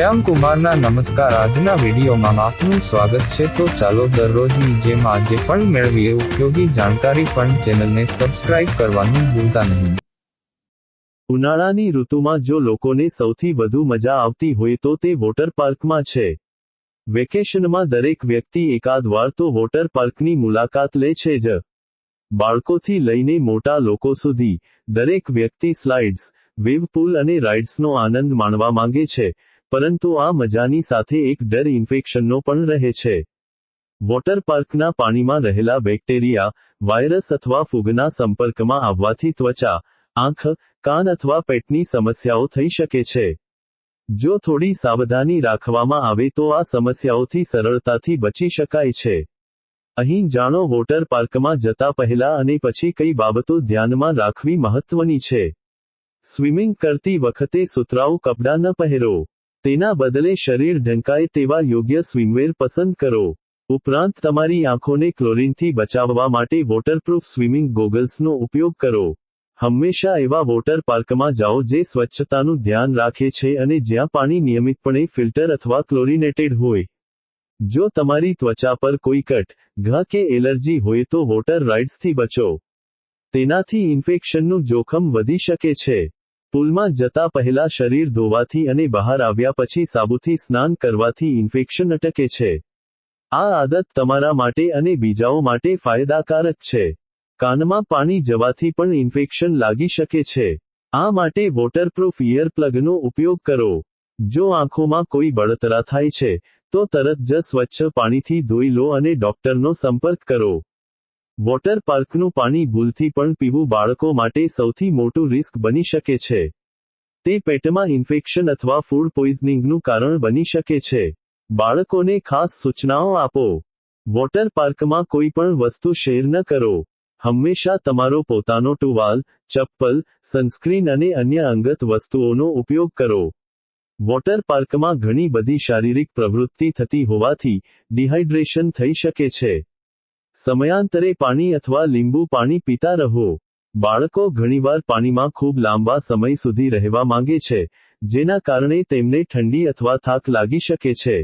શ્યામ કુમારના નમસ્કાર। આજના વિડીયોમાં આપનું સ્વાગત છે। તો ચાલો દરરોજની જેમ આજે પણ મેળવીએ ઉપયોગી જાણકારી, પણ ચેનલને સબસ્ક્રાઇબ કરવાનું ભૂલતા નહીં। ઉનાળાની ઋતુમાં જો લોકોને સૌથી વધુ મજા આવતી હોય તો તે વોટર પાર્કમાં છે। વેકેશનમાં દરેક વ્યક્તિ એકાદ વાર તો વોટર પાર્કની મુલાકાત લે છે જ। બાળકોથી લઈને મોટા લોકો સુધી દરેક વ્યક્તિ સ્લાઇડ્સ, વેવ પૂલ અને રાઇડ્સનો આનંદ માણવા માંગે છે, પરંતુ આ મજાની સાથે એક ડર ઇન્ફેક્શનનો પણ રહે છે। વોટર પાર્કના પાણીમાં રહેલા બેક્ટેરિયા, વાયરસ અથવા ફૂગના સંપર્કમાં આવવાથી ત્વચા, આંખ, કાન અથવા પેટની સમસ્યાઓ થઈ શકે છે। જો થોડી સાવધાની રાખવામાં આવે તો આ સમસ્યાઓથી સરળતાથી બચી શકાય છે। અહીં જાણો વોટર પાર્કમાં જતા પહેલા અને પછી કઈ બાબતો ધ્યાનમાં રાખવી મહત્વની છે। સ્વિમિંગ કરતી વખતે સુતરાઉ કપડાં ન પહેરો। તેના બદલે શરીર ઢંકાય તેવા યોગ્ય સ્વિમવેર પસંદ કરો। ઉપરાંત તમારી આંખોને ક્લોરીનથી બચાવવા માટે વોટરપ્રૂફ સ્વિમિંગ ગોગલ્સનો ઉપયોગ કરો। હંમેશા એવા વોટર પાર્કમાં જાઓ જે સ્વચ્છતાનું ધ્યાન રાખે છે અને જ્યાં પાણી નિયમિતપણે ફિલ્ટર અથવા ક્લોરિનેટેડ હોય। જો તમારી ત્વચા પર કોઈ કટ, ઘા કે એલર્જી હોય તો વોટર રાઇડ્સથી બચો। તેનાથી ઇન્ફેક્શનનું જોખમ વધી શકે છે। પૂલમાં જતા પહેલા શરીર ધોવાથી અને બહાર આવ્યા પછી સાબુથી સ્નાન કરવાથી ઇન્ફેક્શન અટકે છે। આ આદત તમારા માટે અને બીજાઓ માટે ફાયદાકારક છે। કાનમાં પાણી જવાથી પણ ઇન્ફેક્શન લાગી શકે છે। આ માટે વોટરપ્રૂફ ઇયરપ્લગનો ઉપયોગ કરો। જો આંખોમાં કોઈ બળતરા થાય છે, તો તરત જ સ્વચ્છ પાણીથી ધોઈ લો અને ડોક્ટરનો સંપર્ક કરો। વોટર પાર્કનું પાણી ભૂલથી પણ પીવું બાળકો માટે સૌથી મોટું રિસ્ક બની શકે છે। તે પેટમાં ઇન્ફેક્શન અથવા ફૂડ પોઈઝનિંગનું કારણ બની શકે છે। બાળકોને ખાસ સૂચનાઓ આપો। વોટર પાર્કમાં કોઈ પણ વસ્તુ શેર ન કરો। હંમેશા તમારો પોતાનો ટુવાલ, ચપ્પલ, સનસ્ક્રીન અને અન્ય અંગત વસ્તુઓનો ઉપયોગ કરો। વોટર પાર્કમાં ઘણી બધી શારીરિક પ્રવૃત્તિ થતી હોવાથી ડિહાઇડ્રેશન થઈ શકે છે। સમયાંતરે પાણી અથવા લીંબુ પાણી પીતા રહો। બાળકો ઘણીવાર પાણીમાં ખૂબ લાંબા સમય સુધી રહેવા માંગે છે, જેના કારણે તેમને ઠંડી અથવા થાક લાગી શકે છે।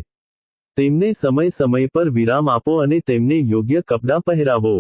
તેમને સમય પર વિરામ આપો અને તેમને યોગ્ય કપડાં પહેરાવો।